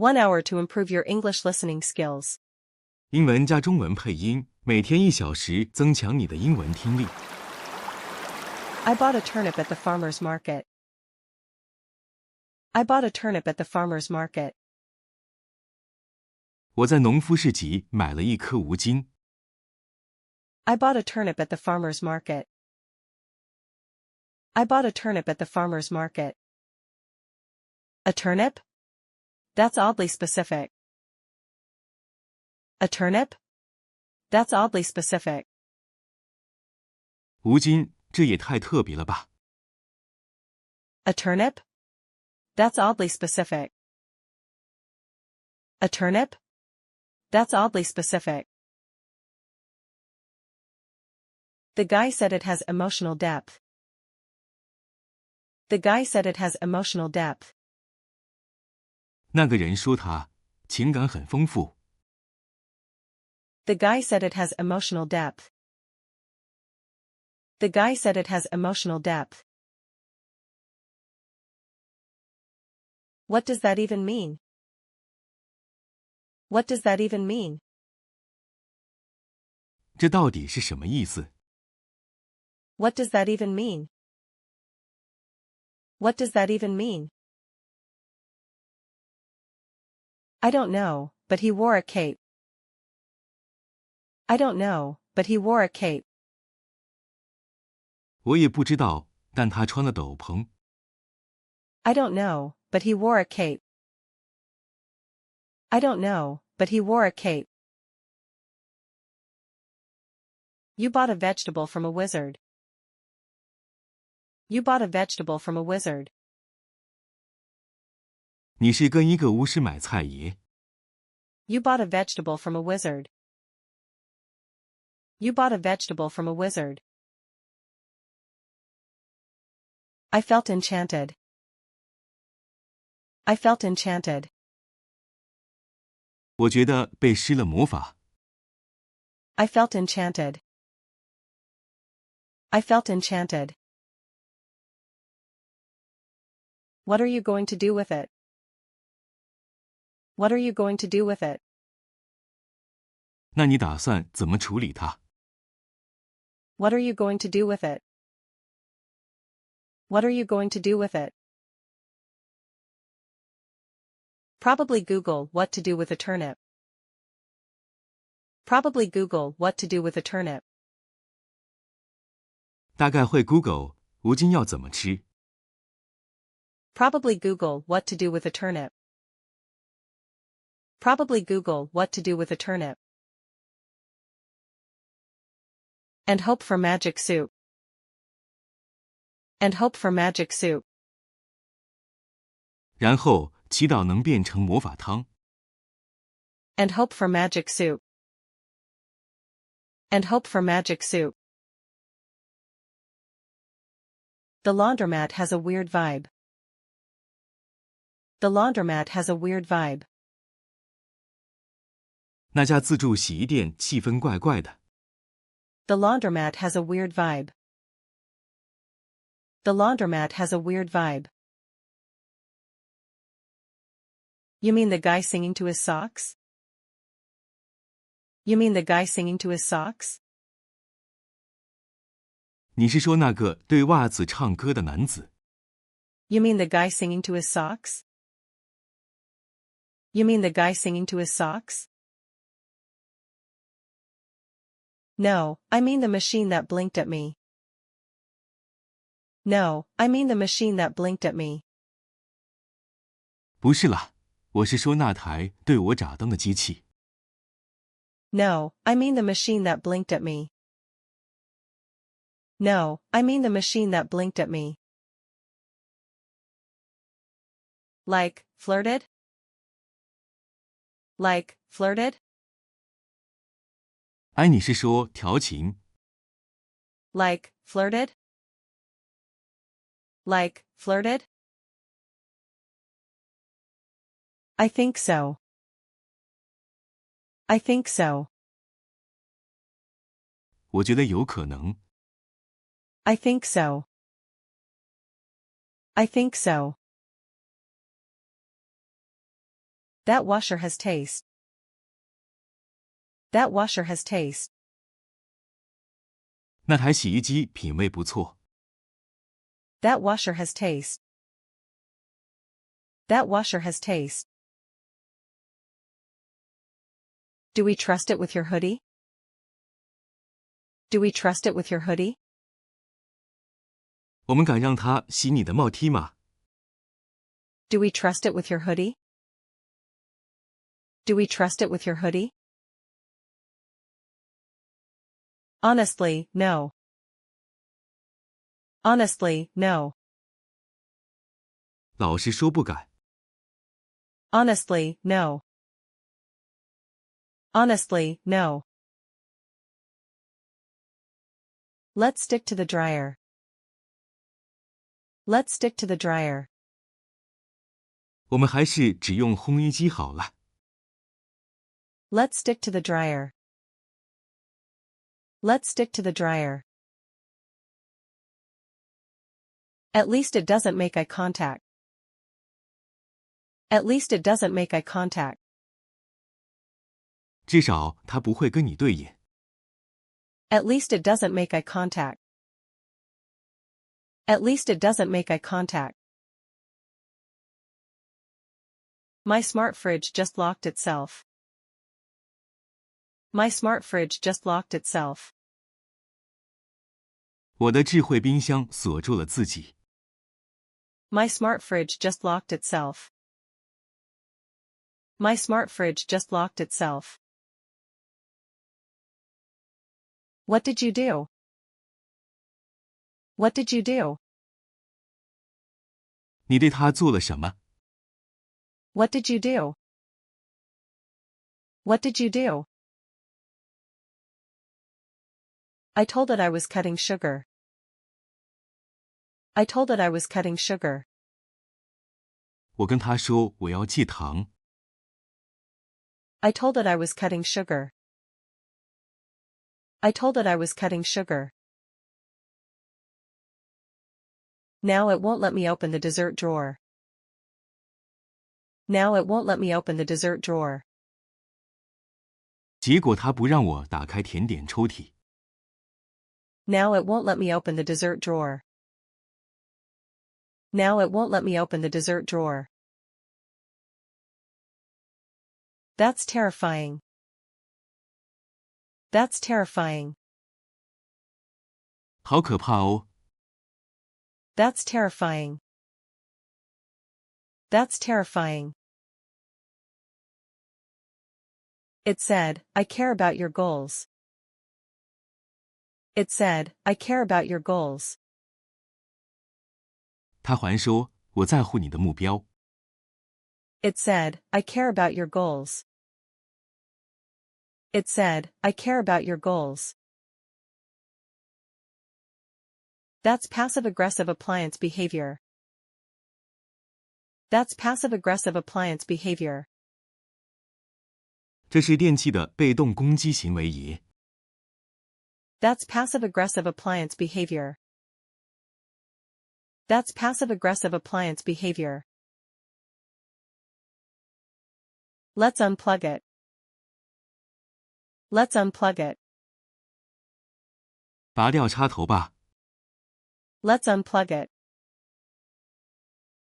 1 hour to improve your English listening skills. 英文加中文配音，每天1小时，增强你的英文听力。I bought a turnip at the farmer's market. I bought a turnip at the farmer's market. 我在农夫市集买了1颗无筋。I bought a turnip at the farmer's market. I bought a turnip at the farmer's market. A turnip? That's oddly specific. A turnip? That's oddly specific. 无筋，这也太特别了吧。A turnip? That's oddly specific. A turnip? That's oddly specific. The guy said it has emotional depth. The guy said it has emotional depth. 那个人说他情感很丰富。The guy said it has emotional depth. The guy said it has emotional depth. What does that even mean? What does that even mean? 这到底是什么意思？ What does that even mean? What does that even mean? I don't know, but he wore a cape. I don't know, but he wore a cape. 我也不知道，但他穿了斗篷。I don't know, but he wore a cape. I don't know, but he wore a cape. You bought a vegetable from a wizard. You bought a vegetable from a wizard. 你是跟一个巫师买菜耶。You bought a vegetable from a wizard. You bought a vegetable from a wizard. I felt enchanted. I felt enchanted. 我觉得被施了魔法。I felt enchanted. I felt enchanted. What are you going to do with it? What are you going to do with it? 那你打算怎么处理它？ What are you going to do with it? What are you going to do with it? Probably Google what to do with a turnip. Probably Google what to do with a turnip. 大概会 Google 无筋要怎么吃。Probably Google what to do with a turnip. Probably Google what to do with a turnip. And hope for magic soup. And hope for magic soup. 然后祈祷能变成魔法汤。And hope for magic soup. And hope for magic soup. The laundromat has a weird vibe. The laundromat has a weird vibe. 那家自助洗衣店气氛怪怪的。The laundromat has a weird vibe. The laundromat has a weird vibe. You mean the guy singing to his socks? You mean the guy singing to his socks? 你是说那个对袜子唱歌的男子？ You mean the guy singing to his socks? You mean the guy singing to his socks? No, I mean the machine that blinked at me. No, I mean the machine that blinked at me. 不是啦，我是说那台对我眨灯的机器。No, I mean the machine that blinked at me. No, I mean the machine that blinked at me. Like, flirted? Like, flirted? 哎，你是说调情？ Like, flirted? Like, flirted? I think so. I think so. 我觉得有可能。I think so. I think so. That washer has taste. That washer has taste. 那台洗衣机品味不错。That washer has taste. That washer has taste. Do we trust it with your hoodie? Do we trust it with your hoodie? 我们敢让他洗你的帽 T 吗？ Do we trust it with your hoodie? Do we trust it with your hoodie? Honestly, no. Honestly, no. 老实说不敢。Honestly, no. Honestly, no. Let's stick to the dryer. Let's stick to the dryer. 我们还是只用烘衣机好了。Let's stick to the dryer. Let's stick to the dryer. At least it doesn't make eye contact. At least it doesn't make eye contact. 至少他不会跟你对眼。At least it doesn't make eye contact. At least it doesn't make eye contact. My smart fridge just locked itself. My smart fridge just locked itself. 我的智慧冰箱锁住了自己。My smart fridge just locked itself. My smart fridge just locked itself. What did you do? What did you do? 你对他做了什么？ What did you do? What did you do? I told it I was cutting sugar. I told it I was cutting sugar. 我跟他说我要戒糖。I told it I was cutting sugar. I told it I was cutting sugar. Now it won't let me open the dessert drawer. Now it won't let me open the dessert drawer. 结果他不让我打开甜点抽屉。Now it won't let me open the dessert drawer. Now it won't let me open the dessert drawer. That's terrifying. That's terrifying. 好可怕哦。That's terrifying. That's terrifying. It said, I care about your goals. It said, I care about your goals. 他还说我在乎你的目标。It said, I care about your goals. It said, I care about your goals. That's passive-aggressive appliance behavior. That's passive-aggressive appliance behavior. 这是电器的被动攻击行为也。That's passive-aggressive appliance behavior. That's passive-aggressive appliance behavior. Let's unplug it. Let's unplug it. 拔掉插头吧。Let's unplug it.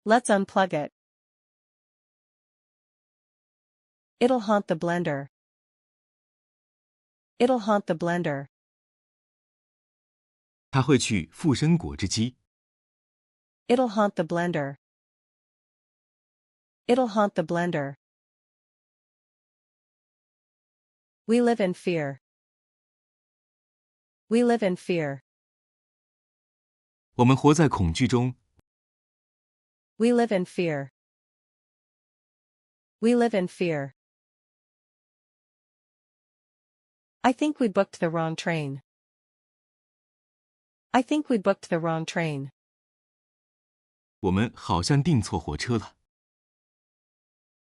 Let's unplug it. It'll haunt the blender. It'll haunt the blender. 他会去附身果汁机。It'll haunt the blender. It'll haunt the blender. We live in fear. We live in fear. 我们活在恐惧中。We live in fear. We live in fear. I think we booked the wrong train. I think we booked the wrong train. 我们好像订错火车了。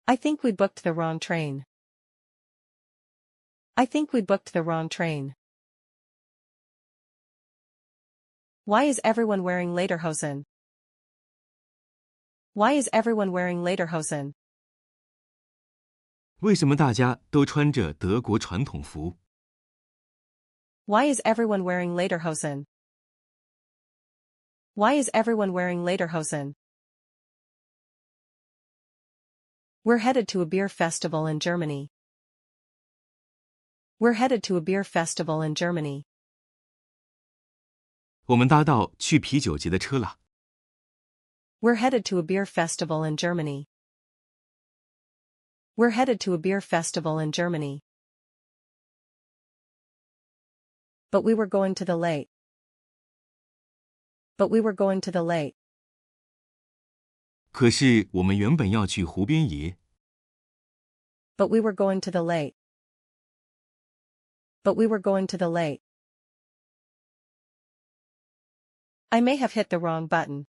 I think we booked the wrong train. I think we booked the wrong train. Why is everyone wearing lederhosen? Why is everyone wearing lederhosen? 为什么大家都穿着德国传统服？ Why is everyone wearing lederhosen? Why is everyone wearing lederhosen? We're headed to a beer festival in Germany. We're headed to a beer festival in Germany. 我们搭到去啤酒节的车了。 We're headed to a beer festival in Germany. We're headed to a beer festival in Germany. But we were going to the lake. But we were going to the lake. 可是我们原本要去湖边野。 But we were going to the lake. But we were going to the lake. I may have hit the wrong button.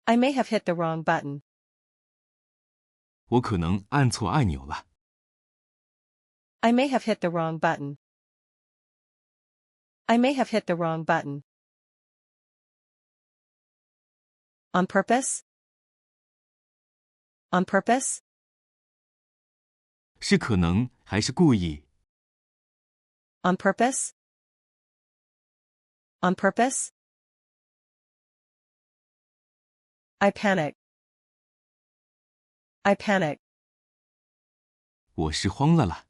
I may have hit the wrong button. 我可能按错按钮了。 I may have hit the wrong button. I may have hit the wrong button. On purpose? On purpose? 是可能还是故意？ On purpose? On purpose? I panic. I panic. 我是慌了啦。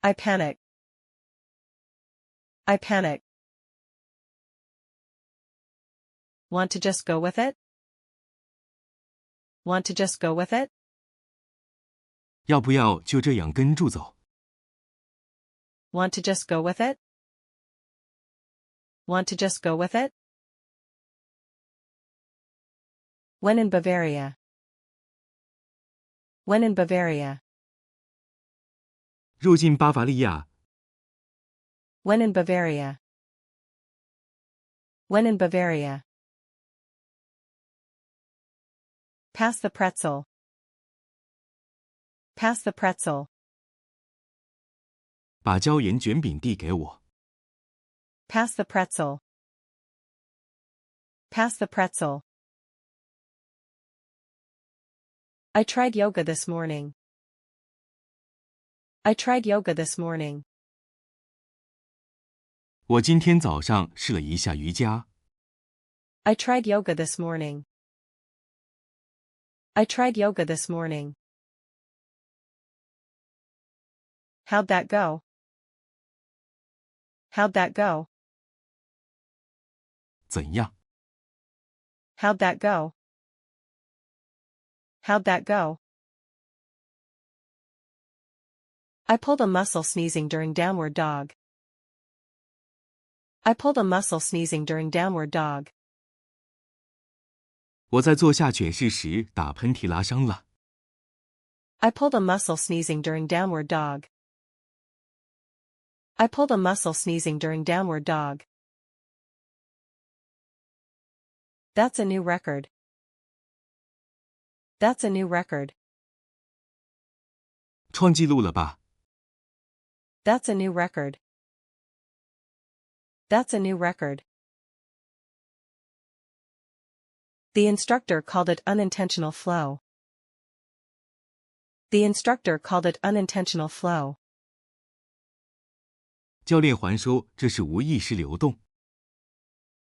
I panic. I panic. Want to just go with it? Want to just go with it? 要不要就这样跟住走？ Want to just go with it? Want to just go with it? When in Bavaria. When in Bavaria. 入境巴伐利亚。 When in Bavaria. When in Bavaria. Pass the pretzel. Pass the pretzel. 把椒盐卷饼递给我。 Pass the pretzel. Pass the pretzel. I tried yoga this morning. I tried yoga this morning. 我今天早上试了一下瑜伽。 I tried yoga this morning. I tried yoga this morning. How'd that go? How'd that go? 怎样？ How'd that go? How'd that go? I pulled a muscle sneezing during downward dog. I pulled a muscle sneezing during downward dog. 我在做下卷式时打喷嚏拉伤了。 I pulled a muscle sneezing during downward dog. I pulled a muscle sneezing during downward dog. That's a new record. That's a new record. 创纪录了吧？ That's a new record. That's a new record. The instructor called it unintentional flow. The instructor called it unintentional flow. 教练还说这是无意识流动。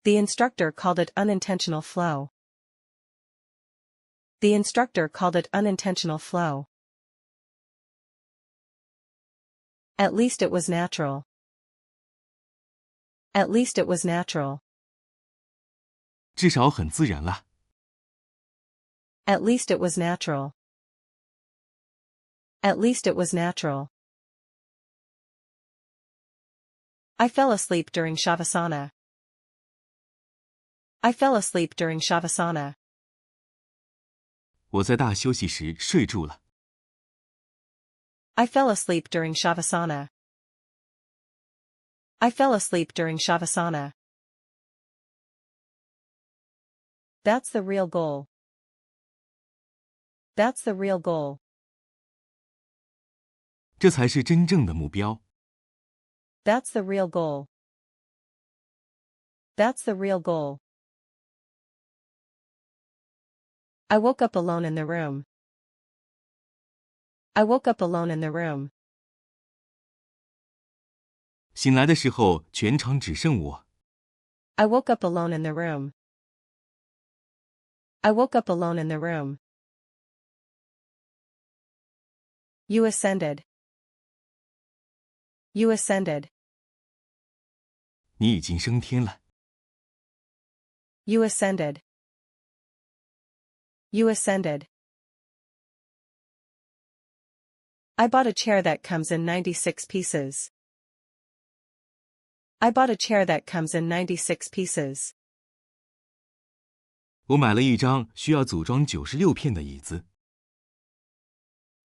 The instructor called it unintentional flow. The instructor called it unintentional flow. At least it was natural. At least it was natural. 至少很自然啦。 At least it was natural. At least it was natural. I fell asleep during Shavasana. I fell asleep during Shavasana. 我在大休息时睡住了。 I fell asleep during Shavasana. I fell asleep during Shavasana. That's the real goal. That's the real goal. 这才是真正的目标。 That's the real goal. That's the real goal. I woke up alone in the room. I woke up alone in the room. 醒来的时候，全场只剩我。I woke up alone in the room. I woke up alone in the room. You ascended. You ascended. 你已经升天了。You ascended. You ascended. I bought a chair that comes in 96 pieces. I bought a chair that comes in 96 pieces. 我买了一张需要组装96片的椅子。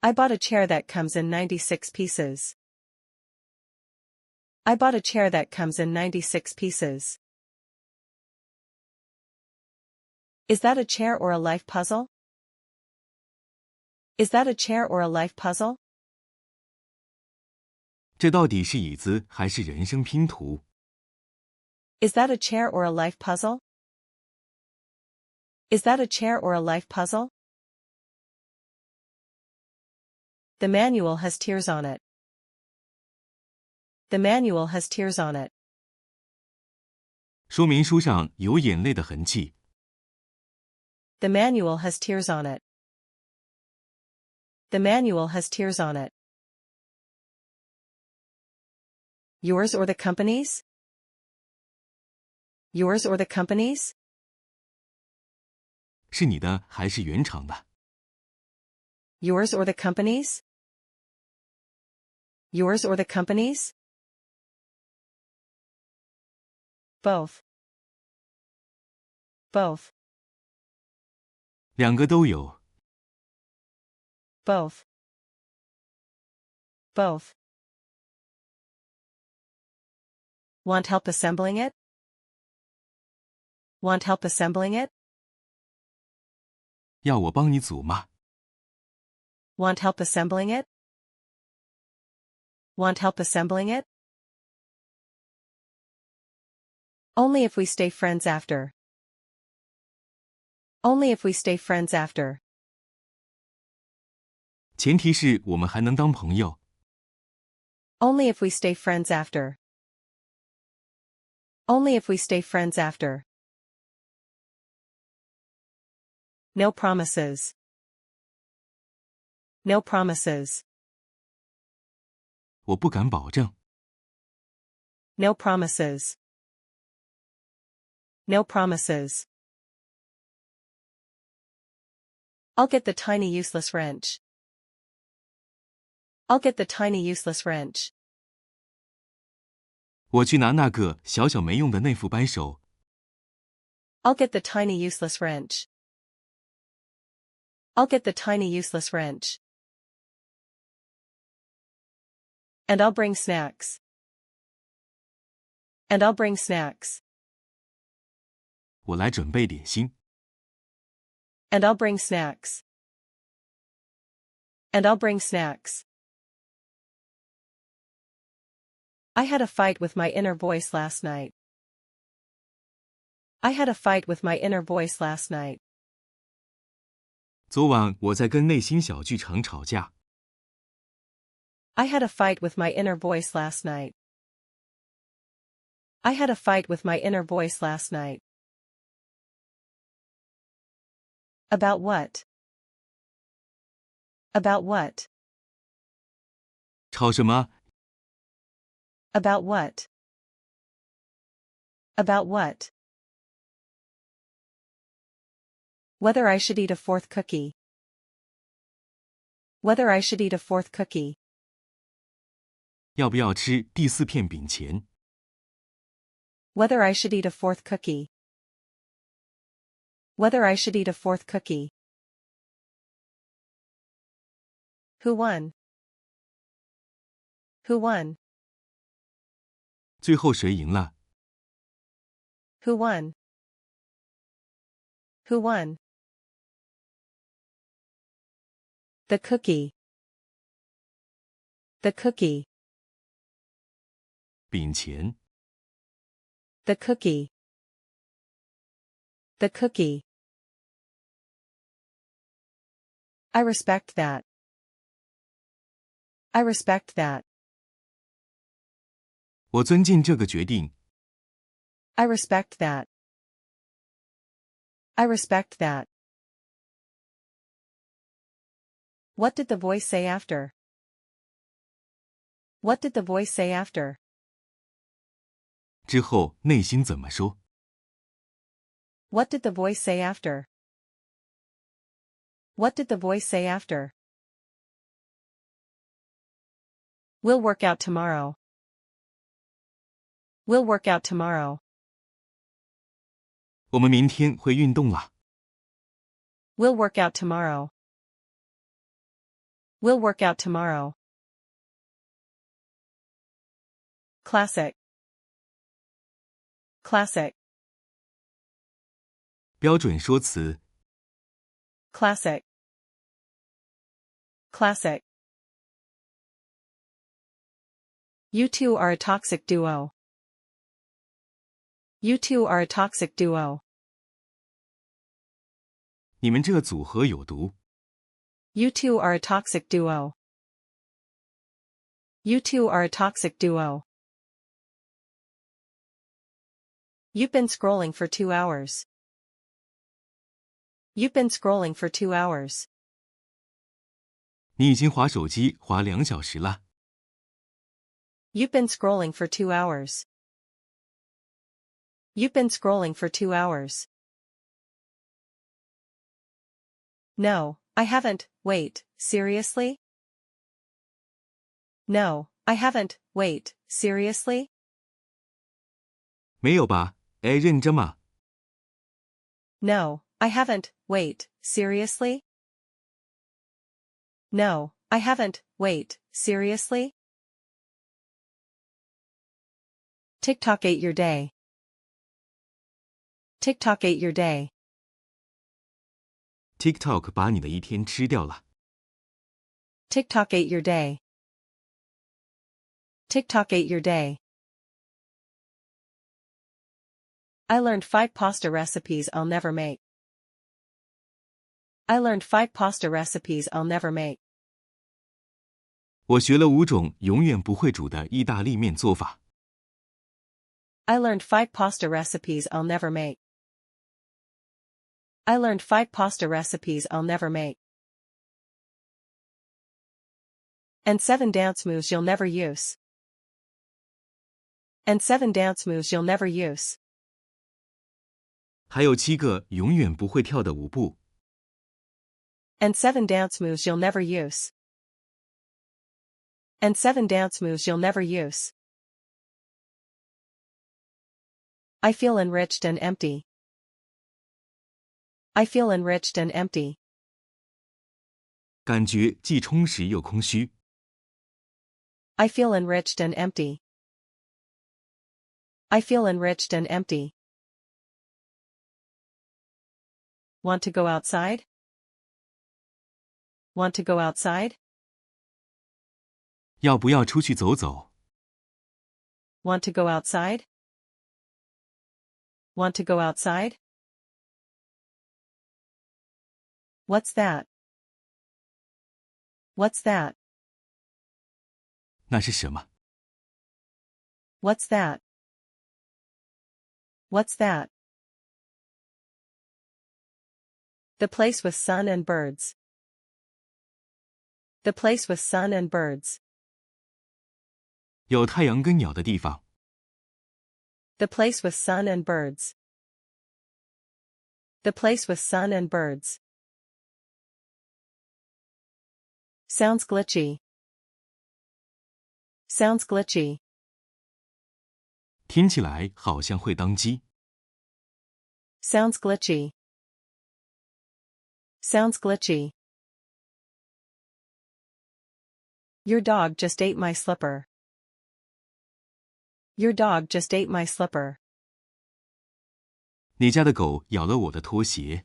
I bought a chair that comes in 96 pieces. I bought a chair that comes in 96 pieces. Is that a chair or a life puzzle? Is that a chair or a life puzzle? 这到底是椅子还是人生拼图？ Is that a chair or a life puzzle? Is that a chair or a life puzzle? The manual has tears on it. The manual has tears on it. 说明书上有眼泪的痕迹。The manual has tears on it. The manual has tears on it. Yours or the company's? Yours or the company's? 是你的还是原厂的？ Yours or the company's? Yours or the company's? Both. Both. 两个都有。 Both. Both. Want help assembling it? Want help assembling it? 要我帮你组吗？ Want help assembling it? Want help assembling it? Only if we stay friends after. Only if we stay friends after. 前提是我们还能当朋友。 Only if we stay friends after. Only if we stay friends after. No promises. No promises. 我不敢保证。 No promises. No promises. I'll get the tiny useless wrench. I'll get the tiny useless wrench. 我去拿那个小小没用的内附扳手。 I'll get the tiny useless wrench. I'll get the tiny useless wrench. And I'll bring snacks. And I'll bring snacks. 我来准备点心。 And I'll bring snacks. And I'll bring snacks. I had a fight with my inner voice last night. I had a fight with my inner voice last night. 昨晚我在跟内心小剧场吵架。 I had a fight with my inner voice last night. I had a fight with my inner voice last night. About what? About what? 吵什么？ About what? About what? Whether I should eat a fourth cookie. Whether I should eat a fourth cookie. 要不要吃第4片饼钱？ Whether I should eat a fourth cookie. Whether I should eat a fourth cookie. Who won? Who won? 最后谁赢了？ Who won? Who won? The cookie. The cookie. 饼钱。 The cookie. The cookie. I respect that. I respect that. 我尊敬这个决定。I respect that. I respect that. What did the voice say after? What did the voice say after? 之后内心怎么说？ What did the voice say after? What did the voice say after? We'll work out tomorrow. We'll work out tomorrow. 我们明天会运动了。We'll work out tomorrow. We'll work out tomorrow. Classic. Classic. 标准说辞。Classic. Classic. You two are a toxic duo. You two are a toxic duo. 你们这组合有毒。You two are a toxic duo. You two are a toxic duo. You've been scrolling for 2 hours. You've been scrolling for 2 hours. 你已经滑手机滑2小时了。You've been scrolling for 2 hours. You've been scrolling for 2 hours. No, I haven't. Wait, seriously? No, I haven't. Wait, seriously? 没有吧？哎，认真吗？ No, I haven't. Wait, seriously? No, I haven't. Wait, seriously? TikTok ate your day. TikTok ate your day. TikTok 把你的一天吃掉了。TikTok ate your day. TikTok ate your day. I learned 5 pasta recipes I'll never make. I learned 5 pasta recipes I'll never make. 我学了5种永远不会煮的意大利面做法。I learned 5 pasta recipes I'll never make. I learned 5 pasta recipes I'll never make. And 7 dance moves you'll never use. And 7 dance moves you'll never use. 还有7个永远不会跳的舞步。And 7 dance moves you'll never use. And 7 dance moves you'll never use. I feel enriched and empty. I feel enriched and empty. 感觉既充实又空虚。I feel enriched and empty. I feel enriched and empty. Want to go outside? Want to go outside? 要不要出去走走？ Want to go outside? Want to go outside? What's that? What's that? 那是什么？ What's that? What's that? The place with sun and birds. The place with sun and birds. 有太阳跟鸟的地方。 The place with sun and birds. The place with sun and birds. Sounds glitchy. Sounds glitchy. 听起来好像会当机。 Sounds glitchy. Sounds glitchy. Your dog just ate my slipper. Your dog just ate my slipper. 你家的狗咬了我的拖鞋。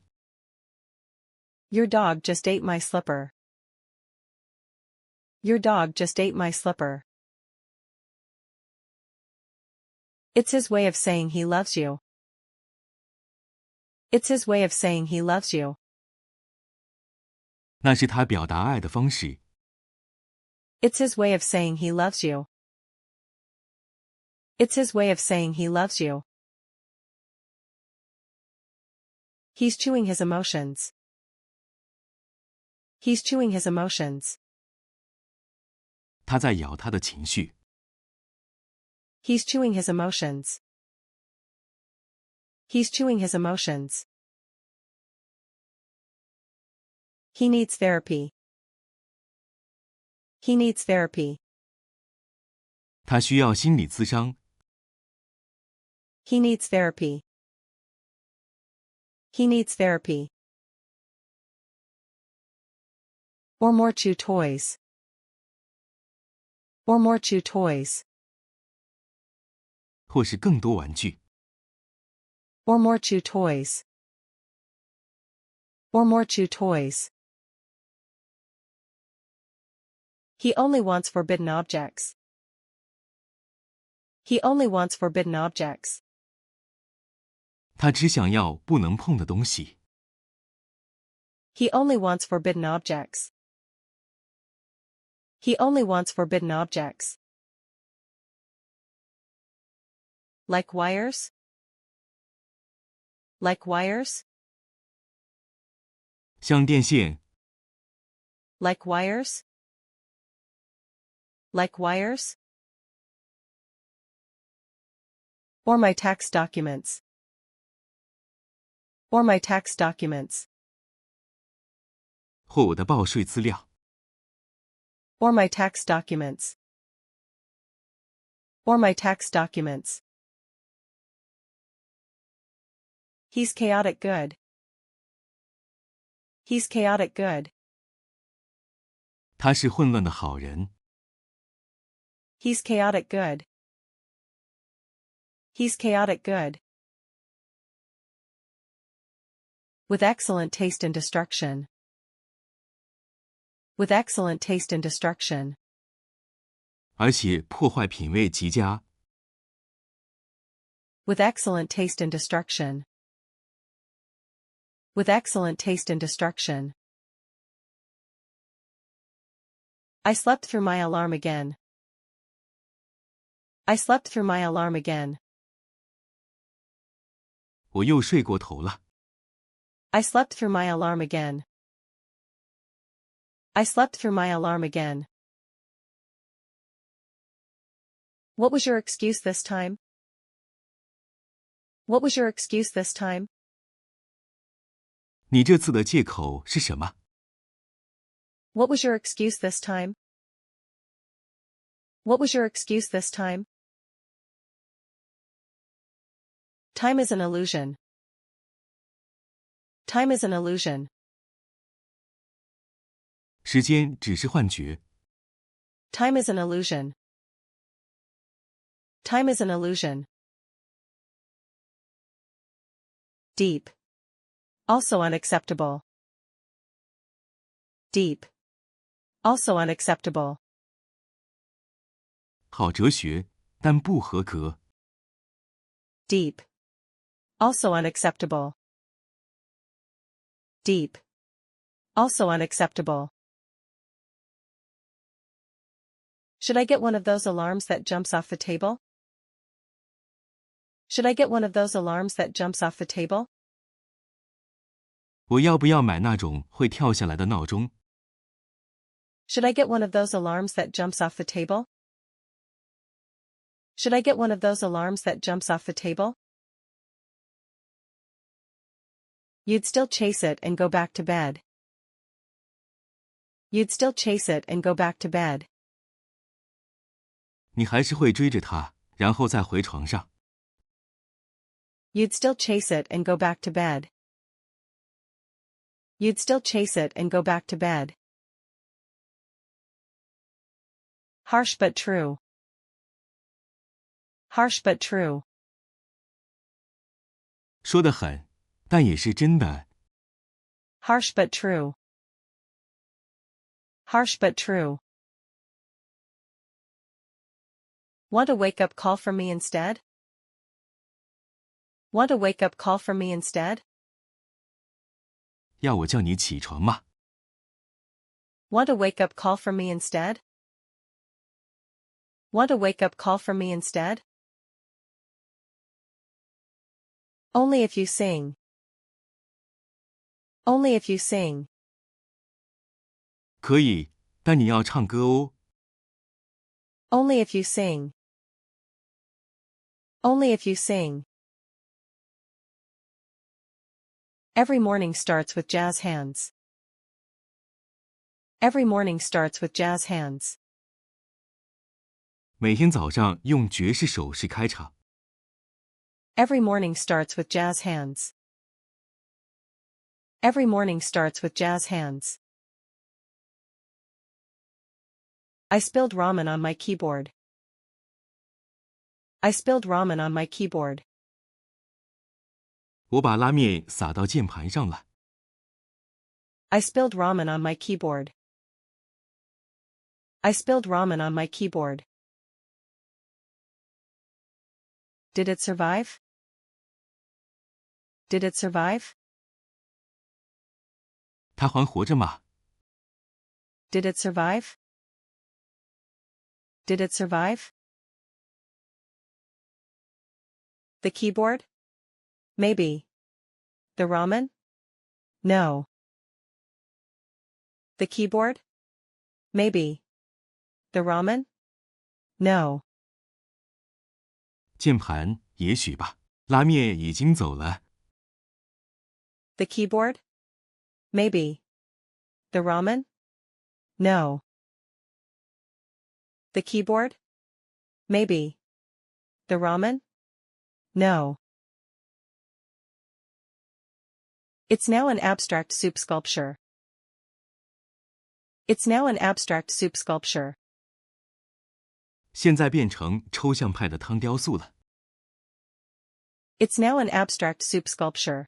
Your dog just ate my slipper. Your dog just ate my slipper. It's his way of saying he loves you. It's his way of saying he loves you. 那是他表达爱的方式。It's his way of saying he loves you. It's his way of saying he loves you. He's chewing his emotions. He's chewing his emotions. 他在咬他的情绪。He's chewing his emotions. He's chewing his emotions. He needs therapy. He needs therapy. 他需要心理咨商。He needs therapy. He needs therapy. Or more chew toys. Or more chew toys. 或是更多玩具。Or more chew toys. Or more chew toys. He only wants forbidden objects. He only wants forbidden objects. 他只想要不能碰的东西。He only wants forbidden objects. He only wants forbidden objects. Like wires? Like wires? 像电线。Like wires? Like wires? Or my tax documents. Or my tax documents. 或我的报税资料。Or my tax documents. Or my tax documents. He's chaotic good. He's chaotic good. 他是混乱的好人。He's chaotic good. He's chaotic good. With excellent taste in destruction. With excellent taste in destruction. 而且破坏品味极佳。With excellent taste in destruction. With excellent taste in destruction. I slept through my alarm again. I slept through my alarm again. 我又睡过头了。I slept through my alarm again. I slept through my alarm again. What was your excuse this time? What was your excuse this time? 你这次的借口是什么？ What was your excuse this time? What was your excuse this time? Time is an illusion. Time is an illusion. 时间只是幻觉。 Time is an illusion. Time is an illusion. Deep. Also unacceptable. Deep. Also unacceptable. 好哲学，但不合格。 Deep. Also unacceptable. Deep. Also unacceptable. Should I get one of those alarms that jumps off the table? Should I get one of those alarms that jumps off the table? 我要不要买那种会跳下来的闹钟？ Should I get one of those alarms that jumps off the table? Should I get one of those alarms that jumps off the table? You'd still chase it and go back to bed. You'd still chase it and go back to bed. 你还是会追着它，然后再回床上。 You'd still chase it and go back to bed. You'd still chase it and go back to bed. Harsh but true. Harsh but true. 说得狠，但也是真的。 Harsh but true. Harsh but true. Want a wake-up call from me instead? Want a wake-up call from me instead? 要我叫你起床吗？ Want a wake-up call from me instead? Want a wake-up call from me instead? Only if you sing. Only if you sing. 可以，但你要唱歌哦。Only if you sing. Only if you sing. Every morning starts with jazz hands. Every morning starts with jazz hands. 每天早上用爵士手势开场。Every morning starts with jazz hands. Every morning starts with jazz hands. I spilled ramen on my keyboard. I spilled ramen on my keyboard. 我把拉面洒到键盘上了。I spilled ramen on my keyboard. I spilled ramen on my keyboard. Did it survive? Did it survive? 它还活着吗？ Did it survive? Did it survive? The keyboard? Maybe. The ramen? No. The keyboard? Maybe. The ramen? No. 键盘，也许吧。拉面已经走了。The keyboard? Maybe. The ramen? No. The keyboard? Maybe. The ramen? No. It's now an abstract soup sculpture. It's now an abstract soup sculpture. 现在变成抽象派的汤雕塑了。It's now an abstract soup sculpture.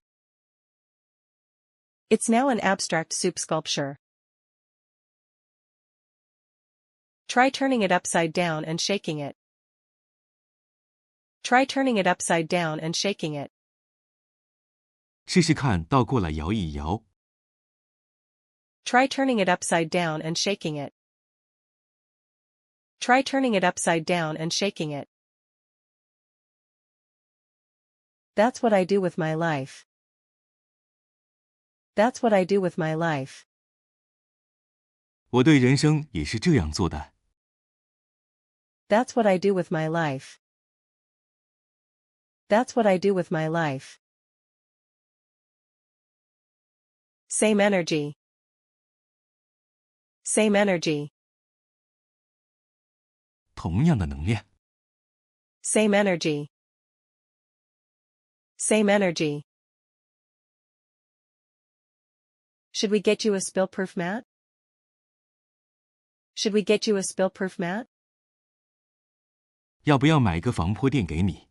It's now an abstract soup sculpture. Try turning it upside down and shaking it. Try turning it upside down and shaking it. 试试看倒过来摇一摇。Try turning it upside down and shaking it. Try turning it upside down and shaking it. That's what I do with my life. That's what I do with my life. 我对人生也是这样做的。That's what I do with my life. That's what I do with my life. Same energy. Same energy. 同样的能量。Same energy. Same energy. Should we get you a spill-proof mat? Should we get you a spill-proof mat? 要不要买个防泼垫给你？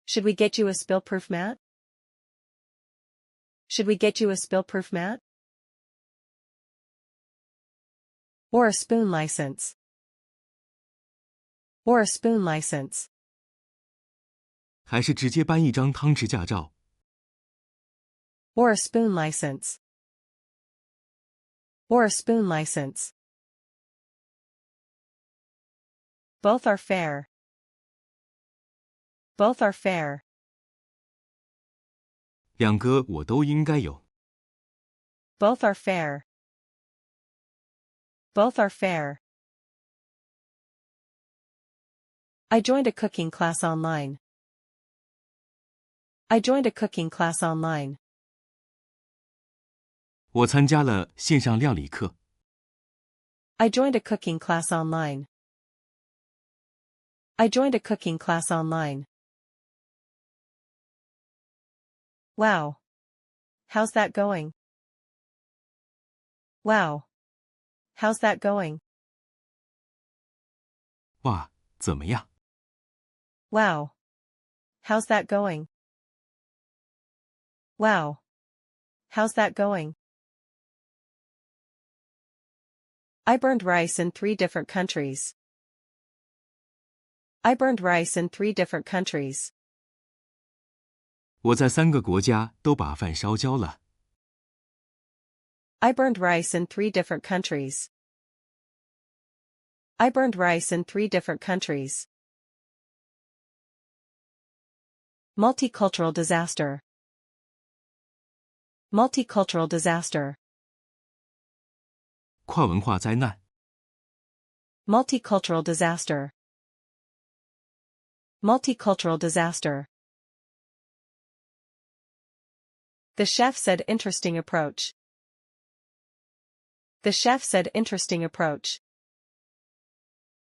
Should we get you a spill-proof mat? Should we get you a spill-proof mat? Or a spoon license. Or a spoon license. 还是直接颁一张汤匙驾照？ Or a spoon license. Or a spoon license. Both are fair. Both are fair. 两个我都应该有。 Both are fair. Both are fair. I joined a cooking class online. I joined a cooking class online. 我参加了线上料理课。 I joined a cooking class online. I joined a cooking class online. Wow. How's that going? Wow. How's that going? 哇，怎么样？ Wow. How's that going? Wow. How's that going? I burned rice in 3 different countries. I burned rice in 3 different countries. 我在3个国家都把饭烧焦了。 I burned rice in 3 different countries. I burned rice in 3 different countries. Multicultural disaster. Multicultural disaster. 跨文化灾难。Multicultural disaster. Multicultural disaster. The chef said interesting approach. The chef said interesting approach.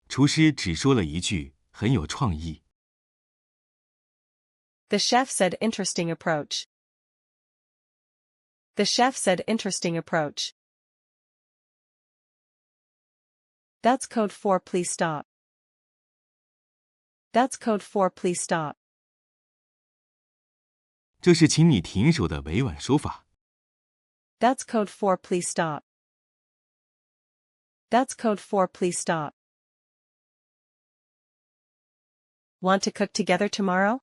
厨师只说了一句，很有创意。The chef said interesting approach. The chef said interesting approach. That's code for please stop. That's code for please stop. 这是请你停手的委婉说法。That's code for please stop. That's code for please stop. Want to cook together tomorrow?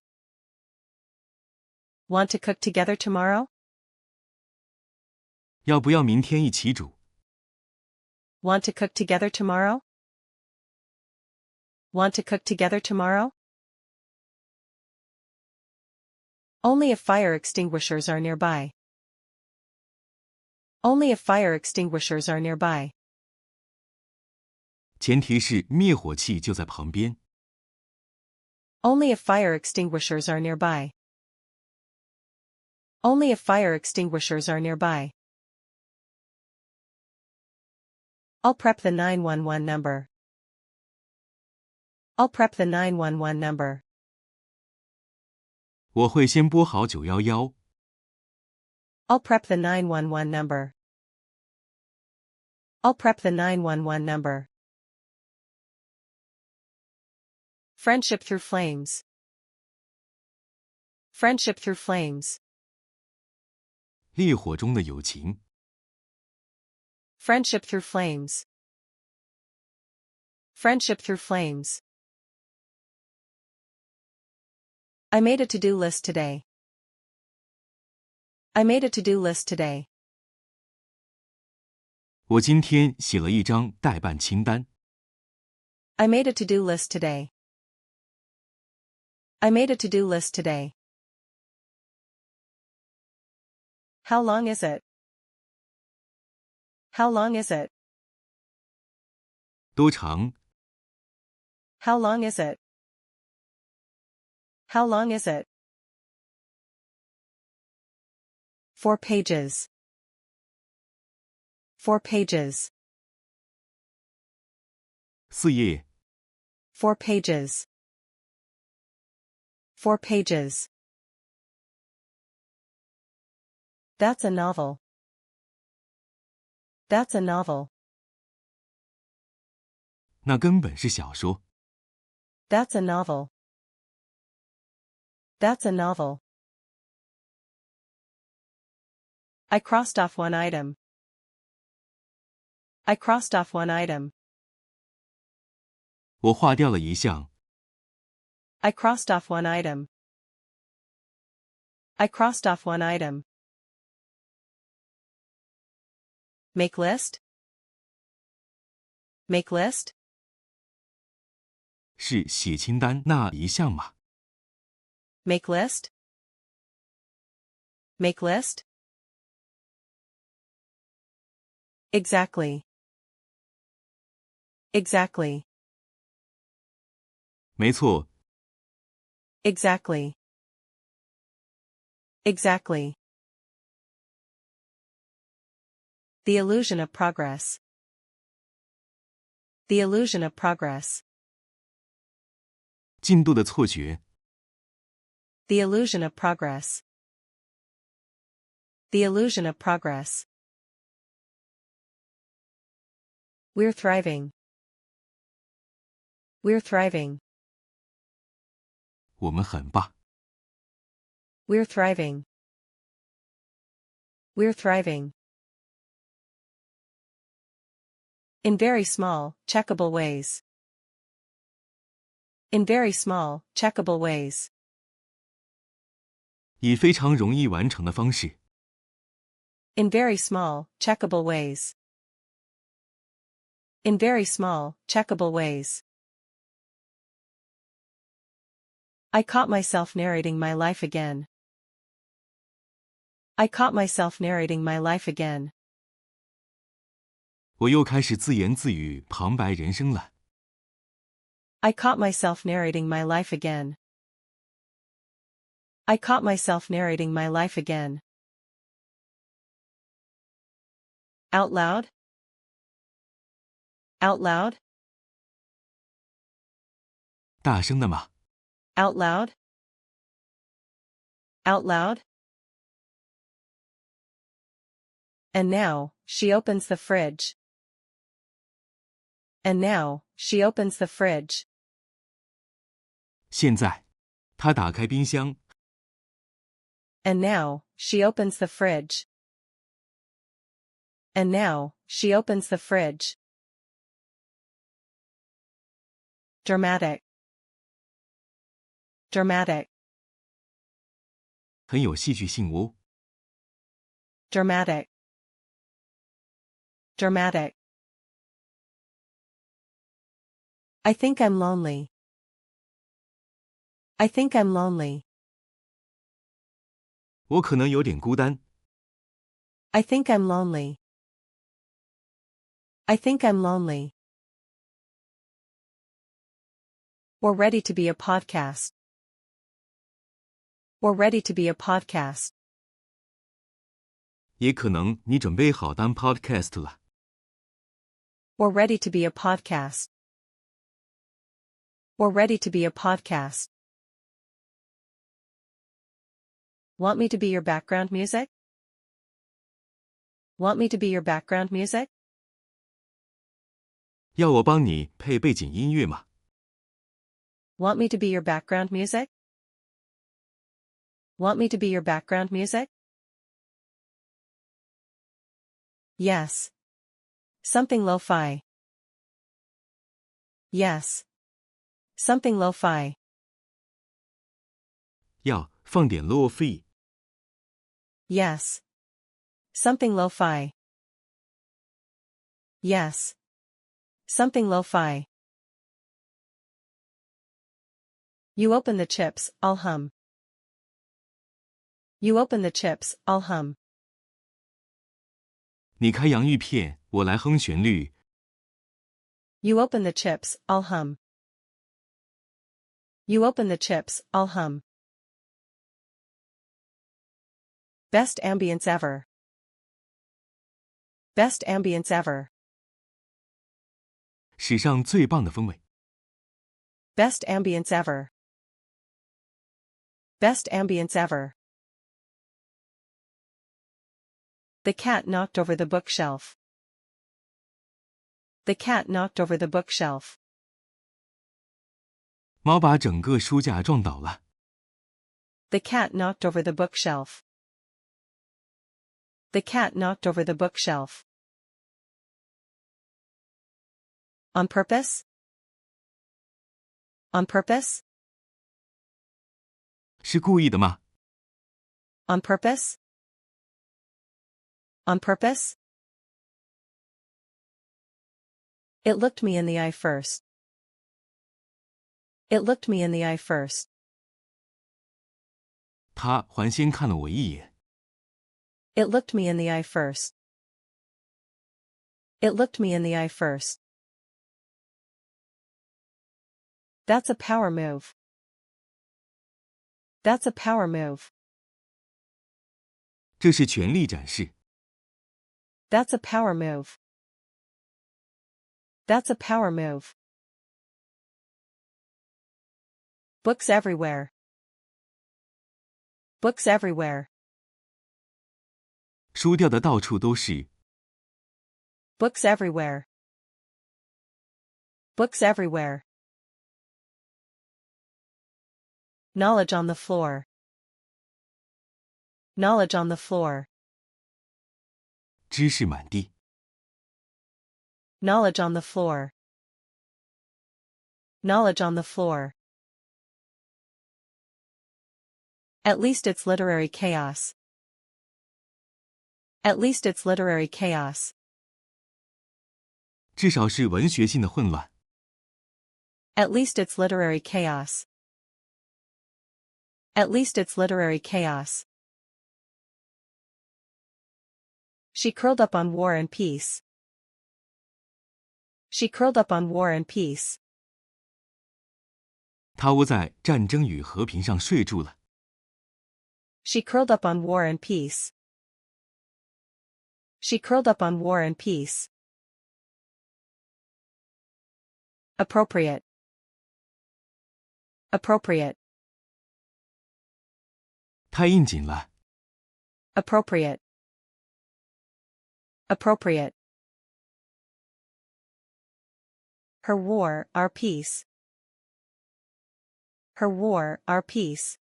Want to cook together tomorrow? 要不要明天一起煮？ Want to cook together tomorrow? Want to cook together tomorrow? Only if fire extinguishers are nearby. Only if fire extinguishers are nearby. 前提是灭火器就在旁边。Only if fire extinguishers are nearby. Only if fire extinguishers are nearby. I'll prep the 911 number. I'll prep the 911 number. 我会先拨好911。I'll prep the 911 number. I'll prep the 911 number. Friendship through flames. Friendship through flames. 烈火中的友情。Friendship through flames. Friendship through flames. I made a to-do list today. I made a to-do list today. 我今天写了一张待办清单。I made a to-do list today. I made a to-do list today. How long is it? How long is it? 多长？ How long is it? How long is it? 4 pages. 4 pages. 4页。4 pages. 4 pages. That's a novel. That's a novel. 那根本是小说。That's a novel. That's a novel. I crossed off one item. I crossed off one item. 我划掉了一项。I crossed off one item. I crossed off one item. Make list? Make list? 是写清单那一项吗？ Make list? Make list? Exactly. Exactly. 没错。 Exactly. Exactly. The illusion of progress. The illusion of progress. 进度的错觉。 The illusion of progress. The illusion of progress. We're thriving. We're thriving. 我们很棒。 We're thriving. We're thriving. In very small, checkable ways. In very small, checkable ways. 以非常容易完成的方式。 In very small, checkable ways. In very small, checkable ways. I caught myself narrating my life again. I caught myself narrating my life again. 我又开始自言自语旁白人生了。I caught myself narrating my life again. I caught myself narrating my life again. Out loud? Out loud? 大声的吗？ Out loud? Out loud? And now, she opens the fridge. And now, she opens the fridge. 现在，他打开冰箱。And now, she opens the fridge. And now, she opens the fridge. Dramatic. Dramatic. 很有戏剧性哦。Dramatic. Dramatic. I think I'm lonely. I think I'm lonely. 我可能有点孤单。I think I'm lonely. I think I'm lonely. We're ready to be a podcast. We're ready to be a podcast. 也可能你准备好当 podcast 了。We're ready to be a podcast. We're ready to be a podcast. Want me to be your background music? Want me to be your background music? 要我帮你配背景音乐吗？ Want me to be your background music? Want me to be your background music? Yes. Something lo-fi. Yes. Something lo-fi. 要放点 lo-fi。 Yes. Something lo-fi. Yes. Something lo-fi. You open the chips, I'll hum. You open the chips, I'll hum. 你开洋芋片，我来哼旋律。 You open the chips, I'll hum. You open the chips, I'll hum. Best ambience ever. Best ambience ever. 史上最棒的风味。 Best ambience ever. Best ambience ever. The cat knocked over the bookshelf. The cat knocked over the bookshelf. 猫把整个书架撞倒了。 The cat knocked over the bookshelf. The cat knocked over the bookshelf. On purpose? On purpose? 是故意的吗？ On purpose? On purpose? It looked me in the eye first. It looked me in the eye first. 他还先看了我一眼。 It looked me in the eye first. It looked me in the eye first. That's a power move. That's a power move. 这是权力展示。 That's a power move. That's a power move. Books everywhere. Books everywhere. 书掉的到处都是。 Books everywhere. Books everywhere. Knowledge on the floor. Knowledge on the floor. 知识满地。 Knowledge on the floor. Knowledge on the floor. At least it's literary chaos. At least it's literary chaos. 至少是文学性的混乱。At least it's literary chaos. At least it's literary chaos. She curled up on War and Peace. She curled up on War and Peace. 她窝在战争与和平上睡住了。She curled up on War and Peace. She curled up on War and Peace. Appropriate. Appropriate. 太应景了。Appropriate. Appropriate. Her war, our peace. Her war, our peace.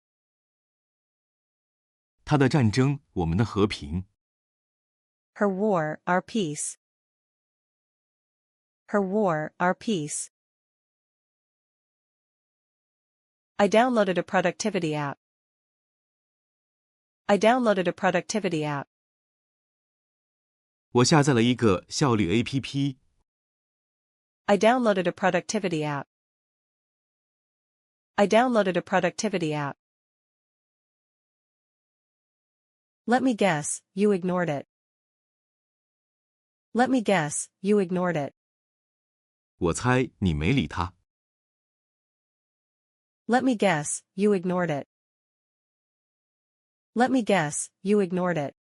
她的战争，我们的和平。Her war, our peace. Her war, our peace. I downloaded a productivity app. I downloaded a productivity app. 我下载了一个效率 APP。I downloaded a productivity app. I downloaded a productivity app. Let me guess, you ignored it. Let me guess, you ignored it. 我猜你没理他。Let me guess, you ignored it. Let me guess, you ignored it.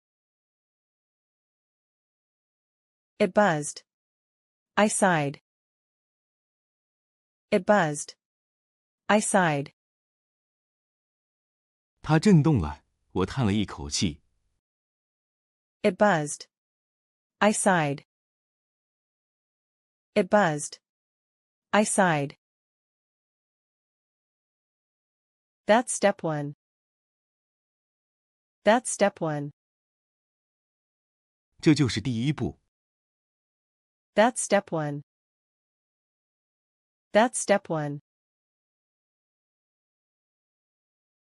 It buzzed. I sighed. It buzzed. I sighed. 它震动了，我叹了一口气。It buzzed. I sighed. It buzzed. I sighed. That's step one. That's step one. 这就是第一步。That's step one. That's step one.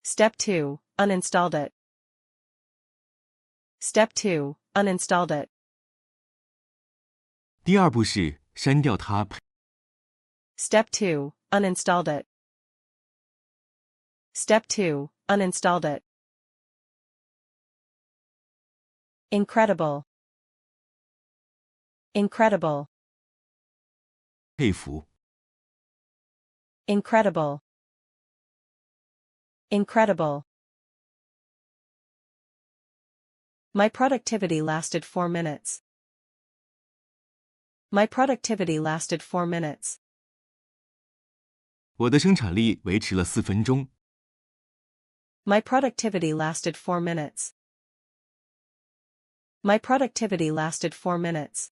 Step 2, uninstalled it. Step 2, uninstalled it. 第二步是删掉它。Step 2, uninstalled it. Step 2, uninstalled it. Incredible. Incredible. 佩服。Incredible. Incredible. My productivity lasted 4 minutes. My productivity lasted 4 minutes. 我的生产力维持了4分钟。My productivity lasted 4 minutes. My productivity lasted 4 minutes.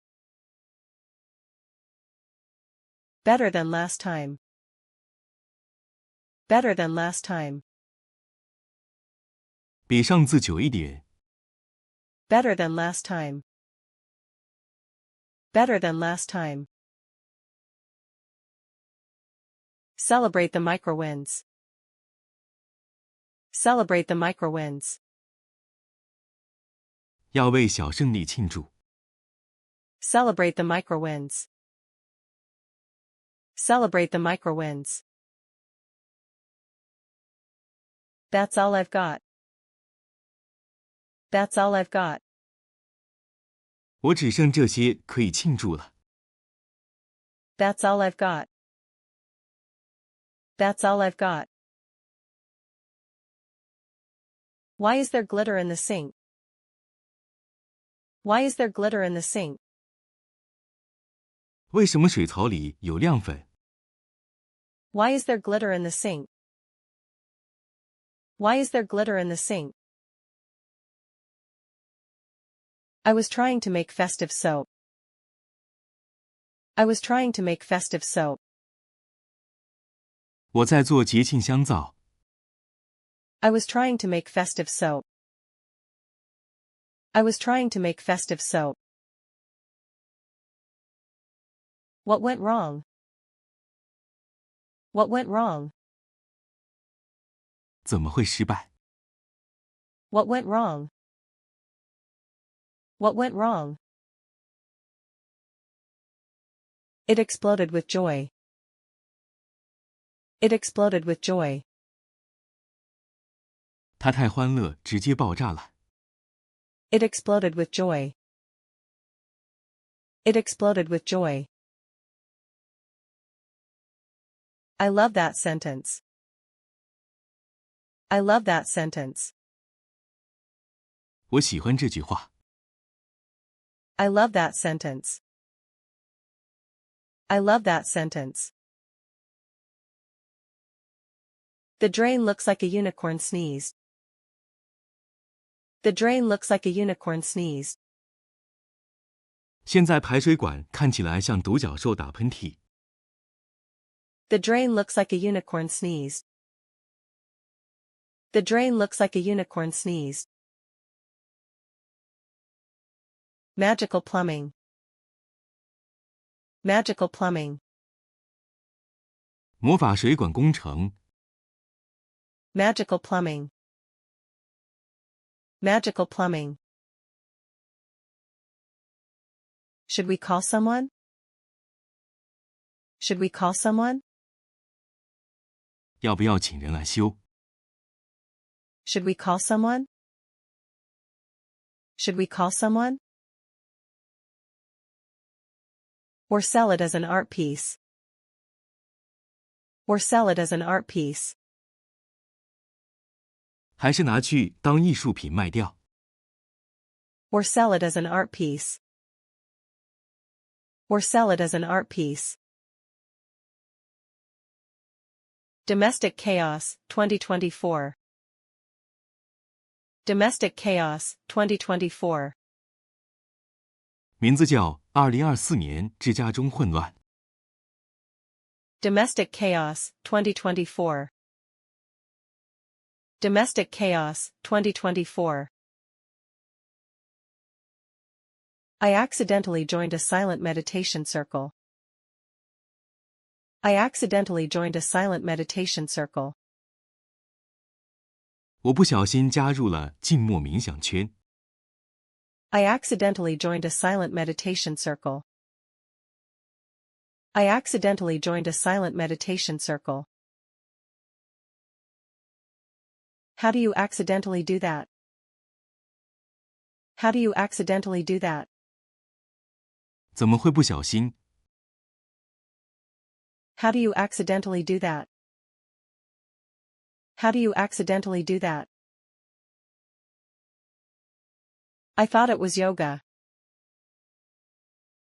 Better than last time. Better than last time. 比上次久一点。Better than last time. Better than last time. Celebrate the micro-wins. Celebrate the micro-wins. 要为小胜利庆祝。Celebrate the micro-wins. Celebrate the micro-wins. That's all I've got. That's all I've got. 我只剩这些可以庆祝了。That's all I've got. That's all I've got. Why is there glitter in the sink? Why is there glitter in the sink? 为什么水槽里有亮粉？ Why is there glitter in the sink? Why is there glitter in the sink? I was trying to make festive soap. I was trying to make festive soap. 我在做节庆香皂。I was trying to make festive soap. I was trying to make festive soap. What went wrong? What went wrong? 怎么会失败？ What went wrong? What went wrong? It exploded with joy. It exploded with joy. 他太欢乐，直接爆炸了。It exploded with joy. It exploded with joy. I love that sentence. I love that sentence. 我喜欢这句话。I love that sentence. I love that sentence. The drain looks like a unicorn sneezed. The drain looks like a unicorn sneezed. 现在排水管看起来像独角兽打喷嚏。The drain looks like a unicorn sneezed. The drain looks like a unicorn sneezed. Magical plumbing. Magical plumbing. 魔法水管工程。Magical plumbing. Magical plumbing. Should we call someone? Should we call someone? 要不要请人来修？ Should we call someone? Should we call someone? Or sell it as an art piece. Or sell it as an art piece. 还是拿去当艺术品卖掉？ Or sell it as an art piece. Or sell it as an art piece. Domestic chaos, 2024. Domestic chaos, 2024. 名字叫2024年之家中混乱。Domestic chaos, 2024. Domestic chaos, 2024. I accidentally joined a silent meditation circle. I accidentally joined a silent meditation circle. 我不小心加入了静默冥想圈。I accidentally joined a silent meditation circle. I accidentally joined a silent meditation circle. How do you accidentally do that? How do you accidentally do that? 怎么会不小心？ How do you accidentally do that? How do you accidentally do that? I thought it was yoga.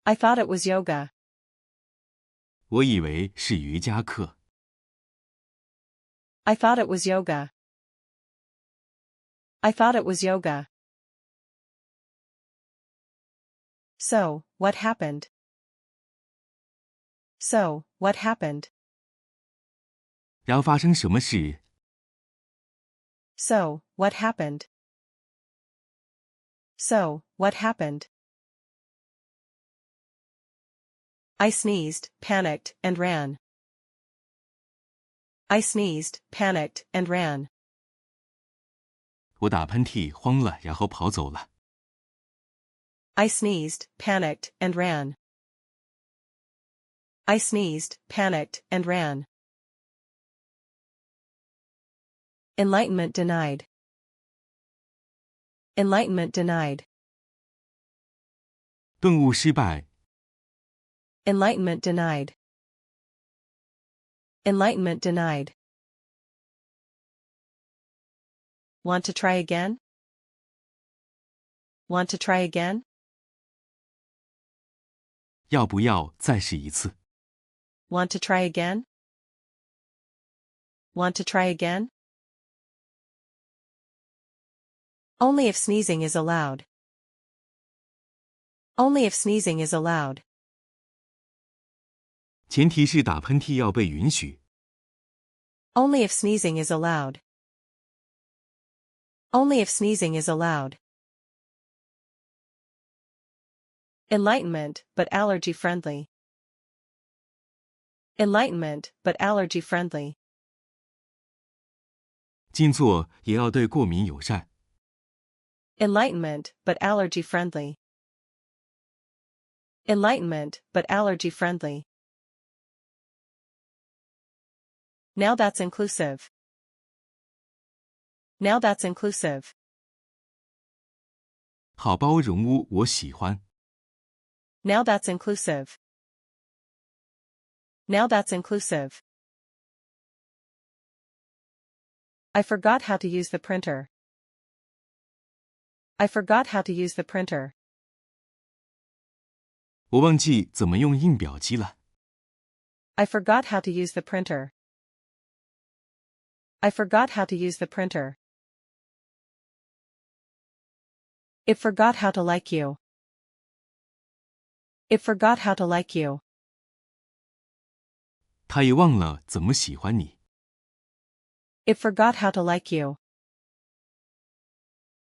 I thought it was yoga. 我以为是瑜伽课。 I thought it was yoga. I thought it was yoga. So, what happened? So, what happened? 然后发生什么事？ So, what happened? So, what happened? I sneezed, panicked, and ran. I sneezed, panicked, and ran. 我打喷嚏，慌了，然后跑走了。 I sneezed, panicked, and ran. I sneezed, panicked, and ran. Enlightenment denied. Enlightenment denied. 顿悟失败。 Enlightenment denied. Enlightenment denied. Want to try again? Want to try again? 要不要再试一次？ Want to try again? Want to try again? Only if sneezing is allowed. Only if sneezing is allowed. 前提是打喷嚏要被允许。 Only if sneezing is allowed. Only if sneezing is allowed. Enlightenment, but allergy friendly. Enlightenment, but allergy friendly. 静坐也要对过敏友善。 Enlightenment, but allergy friendly. Enlightenment, but allergy-friendly. Now that's inclusive. Now that's inclusive. 好包容屋，我喜欢。Now that's inclusive. Now that's inclusive. I forgot how to use the printer. I forgot how to use the printer. 我忘记怎么用印表机了。I forgot how to use the printer. I forgot how to use the printer. It forgot how to like you. It forgot how to like you. 他也忘了怎么喜欢你。It forgot how to like you.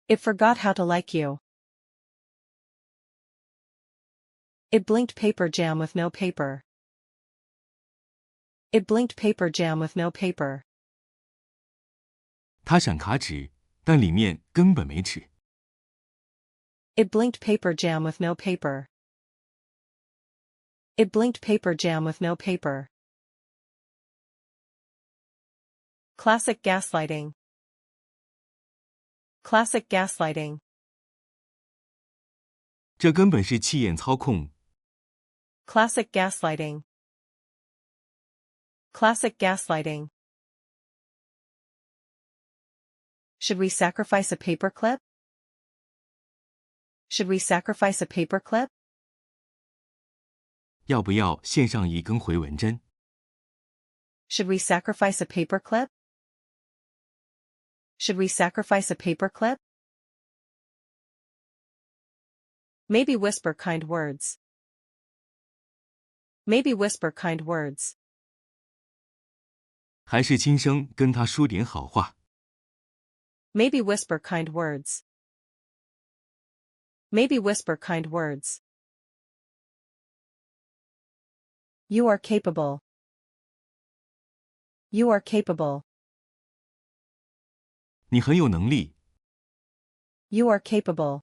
It forgot how to like you. It blinked paper jam with no paper. It blinked paper jam with no paper. 他闪卡纸，但里面根本没纸。It blinked paper jam with no paper. It blinked paper jam with no paper. Classic gaslighting. Classic gaslighting. 这根本是气焰操控。Classic gaslighting. Classic gaslighting. Should we sacrifice a paperclip? Should we sacrifice a paperclip? 要不要献上一根回纹针？ Should we sacrifice a paperclip? Should we sacrifice a paperclip? Maybe whisper kind words. Maybe whisper kind words. 还是轻声跟他说点好话。 Maybe whisper kind words. Maybe whisper kind words. You are capable. You are capable. 你很有能力。 You are capable.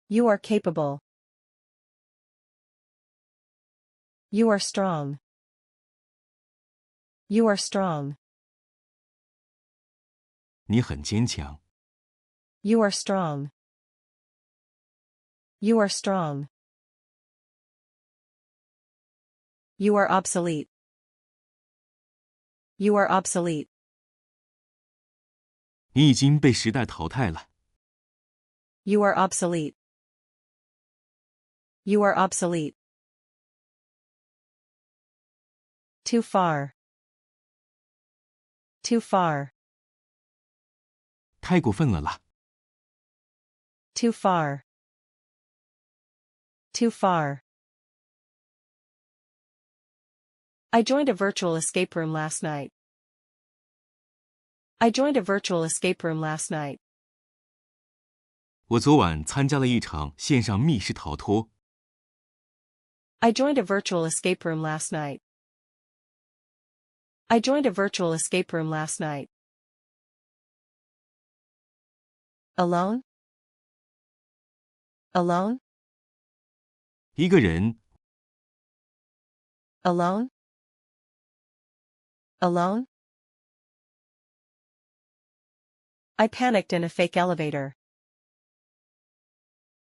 You are capable. You are strong. You are strong. 你很坚强。 You are strong. You are strong. You are obsolete. You are obsolete. 你已经被时代淘汰了。 You are obsolete. You are obsolete. Too far. Too far. 太过分了啦。 Too far. Too far. I joined a virtual escape room last night. I joined a virtual escape room last night. 我昨晚参加了一场线上密室逃脱。 I joined a virtual escape room last night. I joined a virtual escape room last night. Alone? Alone? 一个人。 Alone? Alone? I panicked in a fake elevator.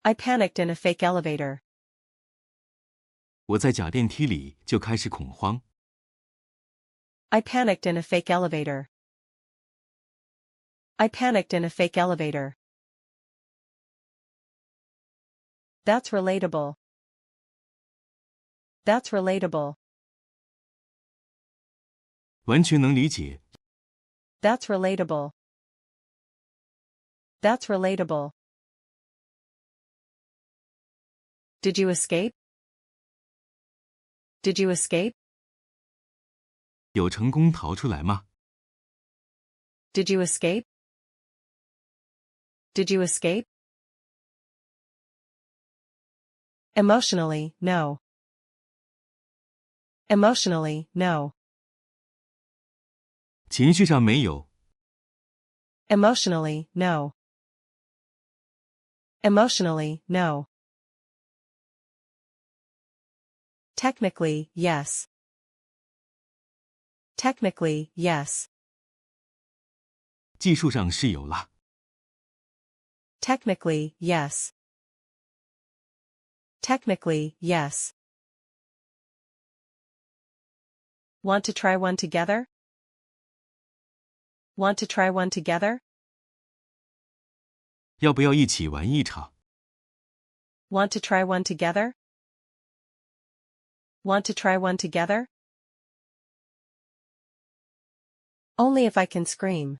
I panicked in a fake elevator. 我在假电梯里就开始恐慌。 I panicked in a fake elevator. I panicked in a fake elevator. That's relatable. That's relatable. 完全能理解。 That's relatable. That's relatable. Did you escape? Did you escape? 有成功逃出来吗？ Did you escape? Did you escape? Emotionally, no. Emotionally, no. 情绪上没有。 Emotionally, no. Emotionally, no. Technically, yes. Technically, yes. 技术上是有啦。Technically, yes. Technically, yes. Want to try one together? Want to try one together? 要不要一起玩一场？ Want to try one together? Want to try one together? Only if I can scream.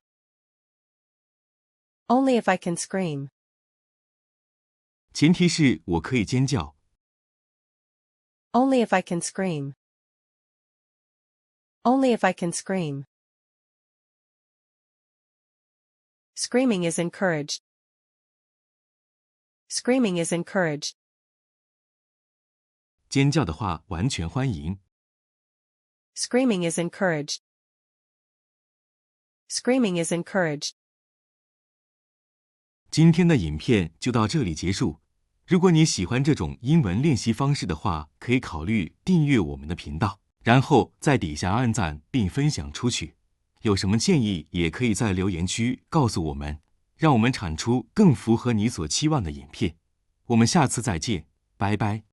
Only if I can scream. 前提是我可以尖叫。 Only if I can scream. Only if I can scream. Screaming is encouraged. Screaming is encouraged. 尖叫的话完全欢迎。 Screaming is encouraged. Screaming is encouraged. 今天的影片就到这里结束。如果你喜欢这种英文练习方式的话，可以考虑订阅我们的频道，然后在底下按赞并分享出去。有什么建议也可以在留言区告诉我们，让我们产出更符合你所期望的影片。我们下次再见，拜拜。